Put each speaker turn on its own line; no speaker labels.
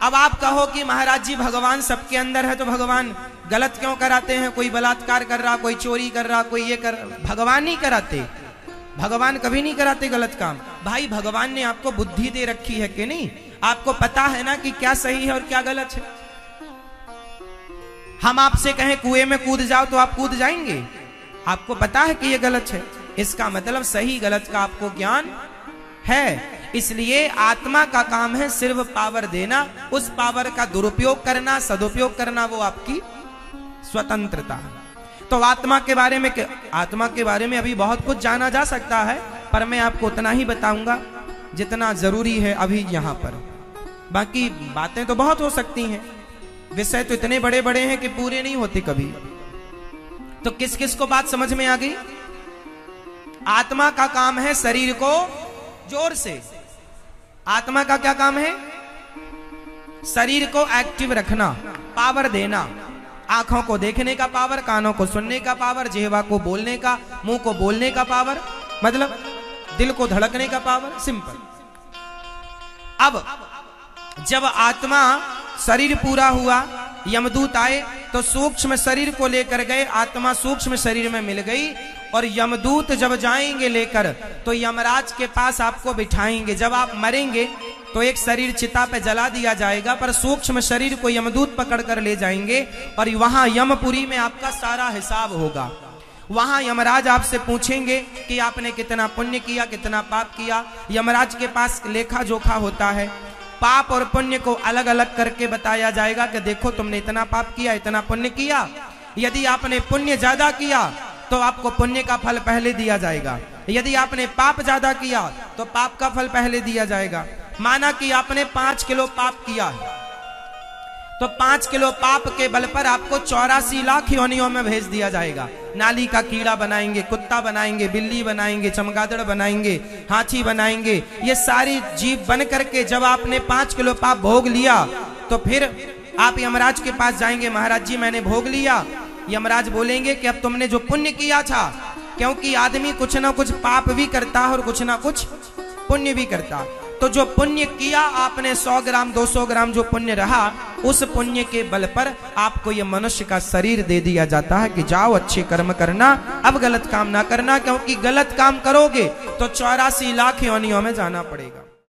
अब आप कहो कि महाराज जी भगवान सबके अंदर है, तो भगवान गलत क्यों कराते हैं? कोई बलात्कार कर रहा, कोई चोरी कर रहा, कोई ये कर, भगवान नहीं कराते। भगवान कभी नहीं कराते गलत काम। भाई भगवान ने आपको बुद्धि दे रखी है कि नहीं? आपको पता है ना कि क्या सही है और क्या गलत है। हम आपसे कहें कुएं में कूद जाओ तो आप कूद जाएंगे? आपको पता है कि ये गलत है, इसका मतलब सही गलत का आपको ज्ञान है। इसलिए आत्मा का काम है सिर्फ पावर देना, उस पावर का दुरुपयोग करना, सदुपयोग करना वो आपकी स्वतंत्रता है। तो आत्मा के बारे में अभी बहुत कुछ जाना जा सकता है, पर मैं आपको उतना ही बताऊंगा जितना जरूरी है अभी यहाँ पर। बाकी बातें तो बहुत हो सकती हैं, विषय तो इतने बड़े बड़े हैं कि पूरे नहीं होते कभी। तो किस किस को बात समझ में आ गई? आत्मा का काम है शरीर को, जोर से, आत्मा का क्या काम है? शरीर को एक्टिव रखना, पावर देना। आंखों को देखने का पावर, कानों को सुनने का पावर, जिह्वा को बोलने का, मुंह को बोलने का पावर, मतलब दिल को धड़कने का पावर। सिंपल। अब जब आत्मा शरीर पूरा हुआ, यमदूत आए तो सूक्ष्म शरीर को लेकर गए, आत्मा सूक्ष्म शरीर में मिल गई। और यमदूत जब जाएंगे लेकर तो यमराज के पास आपको बिठाएंगे। जब आप मरेंगे तो एक शरीर चिता पे जला दिया जाएगा, पर सूक्ष्म शरीर को यमदूत पकड़ कर ले जाएंगे और वहां यमपुरी में आपका सारा हिसाब होगा। वहां यमराज आपसे पूछेंगे कि आपने कितना पुण्य किया, कितना पाप किया। यमराज के पास लेखा जोखा होता है, पाप और पुण्य को अलग अलग करके बताया जाएगा कि देखो तुमने इतना पाप किया, इतना पुण्य किया। यदि आपने पुण्य ज्यादा किया तो आपको पुण्य का फल पहले दिया जाएगा, यदि आपने पाप ज्यादा किया तो पाप का फल पहले दिया जाएगा। माना कि आपने 5 किलो पाप किया है, तो 5 किलो पाप के बल पर आपको 84 लाख योनियों में भेज दिया जाएगा। नाली का कीड़ा बनाएंगे, कुत्ता बनाएंगे, बिल्ली बनाएंगे, चमगादड़ बनाएंगे, हाथी बनाएंगे। ये सारी जीव बन करके जब आपने 5 किलो पाप भोग लिया तो फिर आप यमराज के पास जाएंगे, महाराज जी मैंने भोग लिया। यमराज बोलेंगे कि अब तुमने जो पुण्य किया था, क्योंकि आदमी कुछ ना कुछ पाप भी करता है और कुछ ना कुछ पुण्य भी करता, तो जो पुण्य किया आपने 100 ग्राम 200 ग्राम जो पुण्य रहा, उस पुण्य के बल पर आपको ये मनुष्य का शरीर दे दिया जाता है कि जाओ अच्छे कर्म करना, अब गलत काम ना करना, क्योंकि गलत काम करोगे तो 84 लाख योनियों में जाना पड़ेगा।